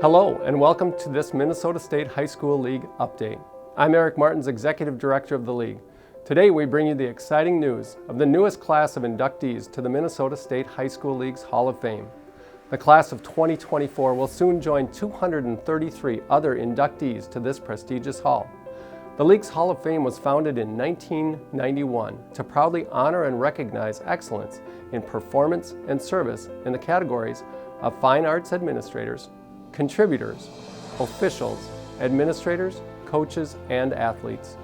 Hello and welcome to this Minnesota State High School League update. I'm Eric Martins, Executive Director of the League. Today we bring you the exciting news of the newest class of inductees to the Minnesota State High School League's Hall of Fame. The class of 2024 will soon join 233 other inductees to this prestigious hall. The League's Hall of Fame was founded in 1991 to proudly honor and recognize excellence in performance and service in the categories of fine arts administrators, contributors, officials, administrators, coaches, and athletes.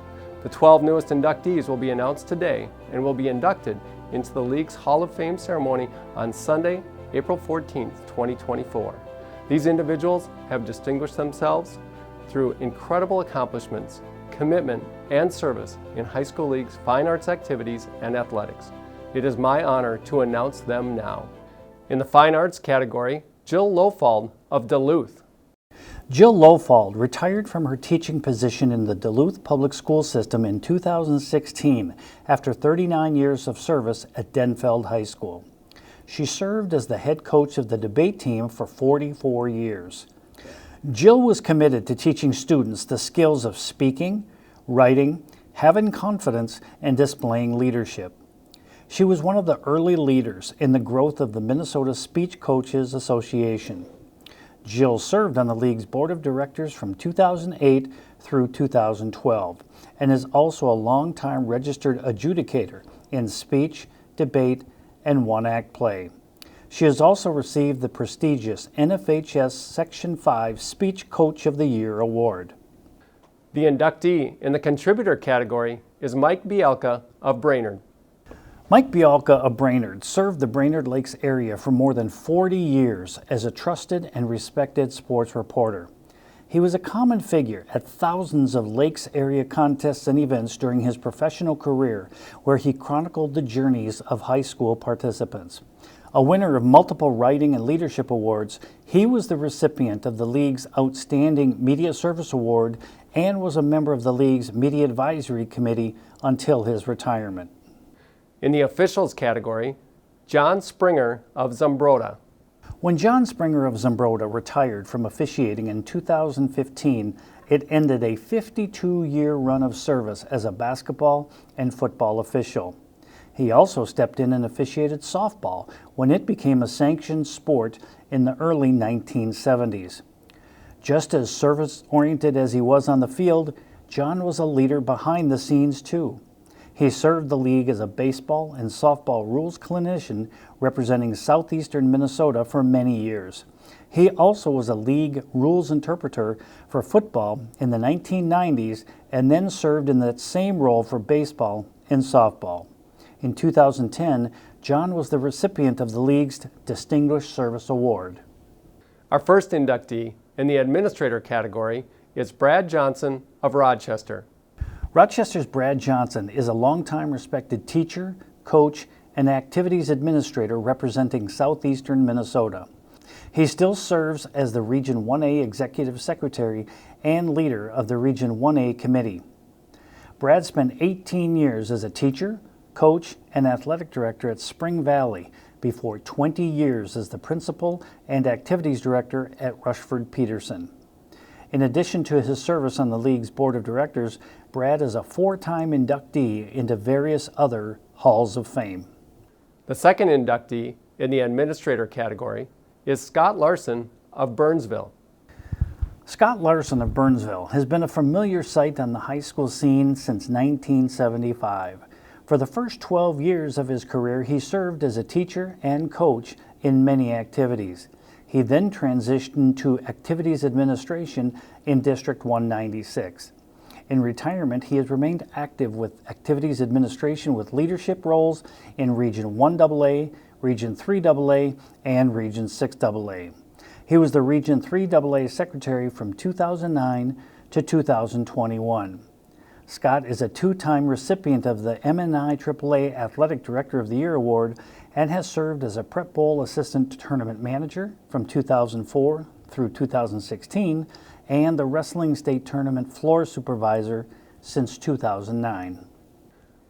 The 12 newest inductees will be announced today and will be inducted into the League's Hall of Fame ceremony on Sunday, April 14, 2024. These individuals have distinguished themselves through incredible accomplishments, commitment, and service in high school leagues, fine arts activities, and athletics. It is my honor to announce them now. In the fine arts category, Jill Lofald of Duluth. Jill Lofald retired from her teaching position in the Duluth Public School System in 2016 after 39 years of service at Denfeld High School. She served as the head coach of the debate team for 44 years. Jill was committed to teaching students the skills of speaking, writing, having confidence, and displaying leadership. She was one of the early leaders in the growth of the Minnesota Speech Coaches Association. Jill served on the League's Board of Directors from 2008 through 2012 and is also a longtime registered adjudicator in speech, debate, and one-act play. She has also received the prestigious NFHS Section 5 Speech Coach of the Year award. The inductee in the contributor category is Mike Bielka of Brainerd. Mike Bielka of Brainerd served the Brainerd Lakes area for more than 40 years as a trusted and respected sports reporter. He was a common figure at thousands of Lakes area contests and events during his professional career, where he chronicled the journeys of high school participants. A winner of multiple writing and leadership awards, he was the recipient of the League's Outstanding Media Service Award and was a member of the League's Media Advisory Committee until his retirement. In the officials category, John Springer of Zumbrota. When John Springer of Zumbrota retired from officiating in 2015, it ended a 52-year run of service as a basketball and football official. He also stepped in and officiated softball when it became a sanctioned sport in the early 1970s. Just as service-oriented as he was on the field, John was a leader behind the scenes too. He served the league as a baseball and softball rules clinician representing southeastern Minnesota for many years. He also was a league rules interpreter for football in the 1990s and then served in that same role for baseball and softball. In 2010, John was the recipient of the league's Distinguished Service Award. Our first inductee in the administrator category is Brad Johnson of Rochester. Rochester's Brad Johnson is a longtime respected teacher, coach, and activities administrator representing southeastern Minnesota. He still serves as the Region 1A Executive Secretary and leader of the Region 1A Committee. Brad spent 18 years as a teacher, coach, and athletic director at Spring Valley before 20 years as the principal and activities director at Rushford-Peterson. In addition to his service on the League's Board of Directors, Brad is a 4-time inductee into various other halls of fame. The second inductee in the administrator category is Scott Larson of Burnsville. Scott Larson of Burnsville has been a familiar sight on the high school scene since 1975. For the first 12 years of his career, he served as a teacher and coach in many activities. He then transitioned to activities administration in District 196. In retirement, he has remained active with activities administration with leadership roles in Region 1AA, Region 3AA, and Region 6AA. He was the Region 3AA Secretary from 2009 to 2021. Scott is a 2-time recipient of the MNI AAA Athletic Director of the Year Award and has served as a Prep Bowl Assistant Tournament Manager from 2004 through 2016 and the Wrestling State Tournament Floor Supervisor since 2009.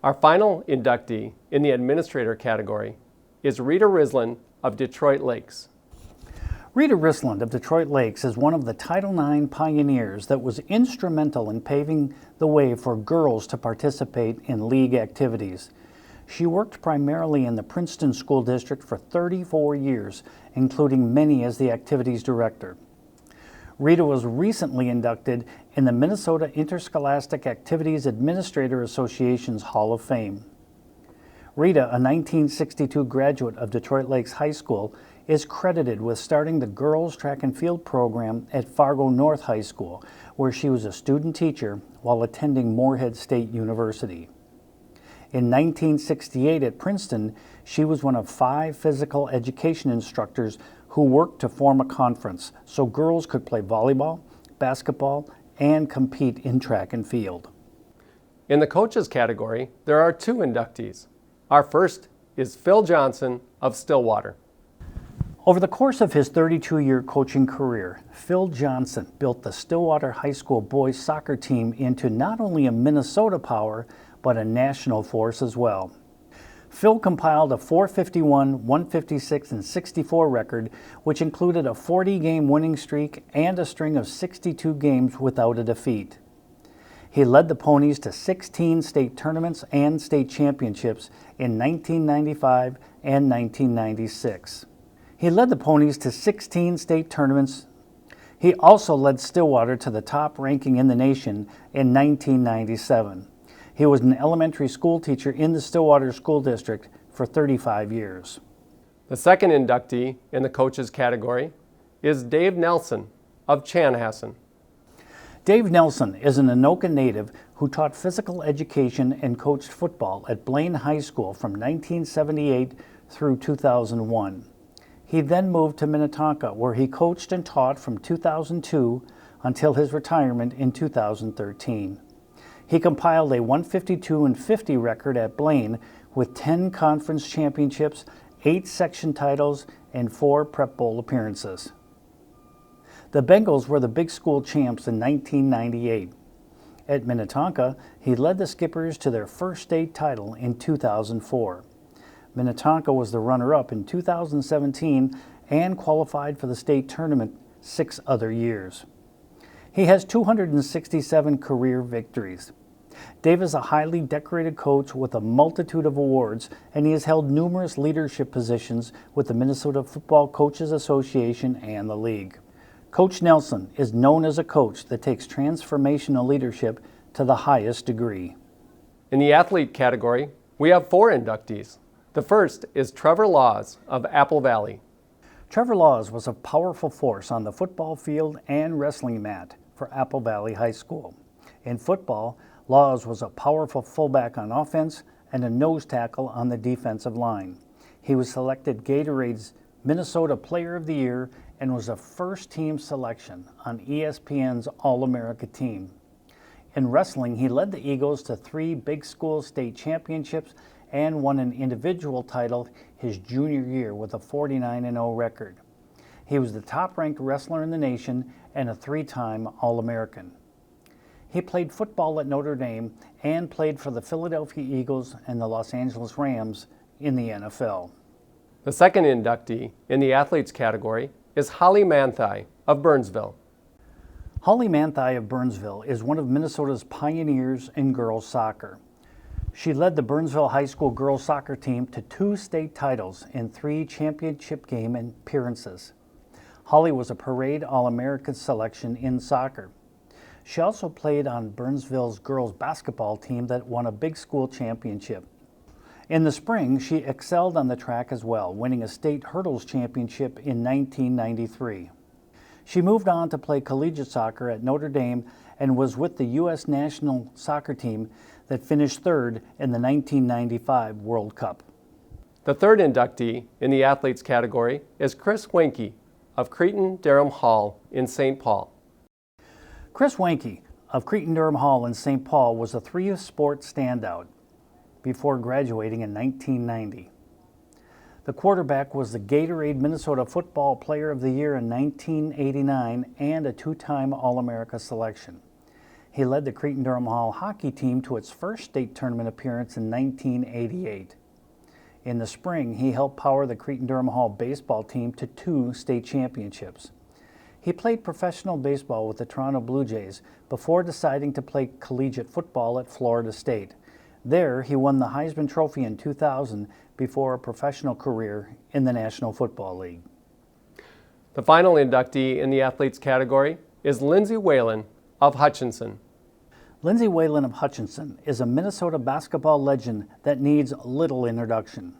Our final inductee in the administrator category is Rita Rislin of Detroit Lakes. Rita Risland of Detroit Lakes is one of the Title IX pioneers that was instrumental in paving the way for girls to participate in league activities. She worked primarily in the Princeton School District for 34 years, including many as the activities director. Rita was recently inducted in the Minnesota Interscholastic Activities Administrator Association's Hall of Fame. Rita, a 1962 graduate of Detroit Lakes High School, is credited with starting the girls track and field program at Fargo North High School, where she was a student teacher while attending Morehead State University. In 1968 at Princeton, she was one of 5 physical education instructors who worked to form a conference so girls could play volleyball, basketball, and compete in track and field. In the coaches category, there are 2 inductees. Our first is Phil Johnson of Stillwater. Over the course of his 32-year coaching career, Phil Johnson built the Stillwater High School boys soccer team into not only a Minnesota power, but a national force as well. Phil compiled a 451, 156, and 64 record, which included a 40-game winning streak and a string of 62 games without a defeat. He led the Ponies to 16 state tournaments and state championships in 1995 and 1996. He led the Ponies to 16 state tournaments. He also led Stillwater to the top ranking in the nation in 1997. He was an elementary school teacher in the Stillwater School District for 35 years. The second inductee in the coaches category is Dave Nelson of Chanhassen. Dave Nelson is an Anoka native who taught physical education and coached football at Blaine High School from 1978 through 2001. He then moved to Minnetonka, where he coached and taught from 2002 until his retirement in 2013. He compiled a 152 and 50 record at Blaine with 10 conference championships, 8 section titles, and 4 Prep Bowl appearances. The Bengals were the Big School champs in 1998. At Minnetonka, he led the Skippers to their first state title in 2004. Minnetonka was the runner-up in 2017 and qualified for the state tournament 6 other years. He has 267 career victories. Dave is a highly decorated coach with a multitude of awards, and he has held numerous leadership positions with the Minnesota Football Coaches Association and the league. Coach Nelson is known as a coach that takes transformational leadership to the highest degree. In the athlete category, we have 4 inductees. The first is Trevor Laws of Apple Valley. Trevor Laws was a powerful force on the football field and wrestling mat for Apple Valley High School. In football, Laws was a powerful fullback on offense and a nose tackle on the defensive line. He was selected Gatorade's Minnesota Player of the Year and was a first-team selection on ESPN's All-America team. In wrestling, he led the Eagles to 3 Big School state championships and won an individual title his junior year with a 49-0 record. He was the top-ranked wrestler in the nation and a 3-time All-American. He played football at Notre Dame and played for the Philadelphia Eagles and the Los Angeles Rams in the NFL. The second inductee in the athletes category is Holly Manthei of Burnsville. Holly Manthei of Burnsville is one of Minnesota's pioneers in girls soccer. She led the Burnsville High School girls soccer team to 2 state titles and 3 championship game appearances. Holly was a parade All-American selection in soccer. She also played on Burnsville's girls basketball team that won a Big School championship. In the spring, she excelled on the track as well, winning a state hurdles championship in 1993. She moved on to play collegiate soccer at Notre Dame and was with the U.S. national soccer team that finished 3rd in the 1995 World Cup. The third inductee in the athletes category is Chris Wenke of Cretin-Derham Hall in St. Paul. Chris Wenke of Cretin-Derham Hall in St. Paul was a 3-sport standout before graduating in 1990. The quarterback was the Gatorade Minnesota Football Player of the Year in 1989 and a 2-time All-America selection. He led the Cretin-Derham Hall hockey team to its first state tournament appearance in 1988. In the spring, he helped power the Cretin-Durham Hall baseball team to 2 state championships. He played professional baseball with the Toronto Blue Jays before deciding to play collegiate football at Florida State. There, he won the Heisman Trophy in 2000 before a professional career in the National Football League. The final inductee in the athletes category is Lindsay Whalen of Hutchinson. Lindsay Whalen of Hutchinson is a Minnesota basketball legend that needs little introduction.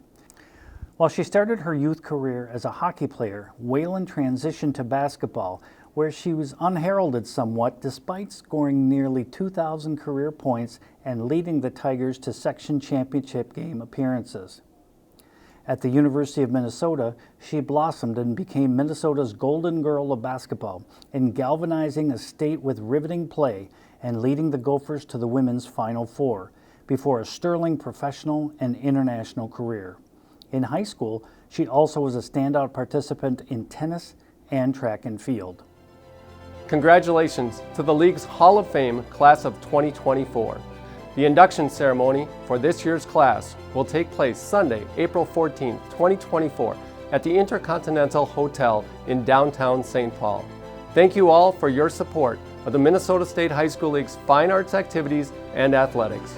While she started her youth career as a hockey player, Whalen transitioned to basketball, where she was unheralded somewhat despite scoring nearly 2,000 career points and leading the Tigers to section championship game appearances. At the University of Minnesota, she blossomed and became Minnesota's golden girl of basketball in galvanizing a state with riveting play and leading the Gophers to the women's Final Four before a sterling professional and international career. In high school, she also was a standout participant in tennis and track and field. Congratulations to the League's Hall of Fame class of 2024. The induction ceremony for this year's class will take place Sunday, April 14, 2024 at the Intercontinental Hotel in downtown St. Paul. Thank you all for your support of the Minnesota State High School League's fine arts activities and athletics.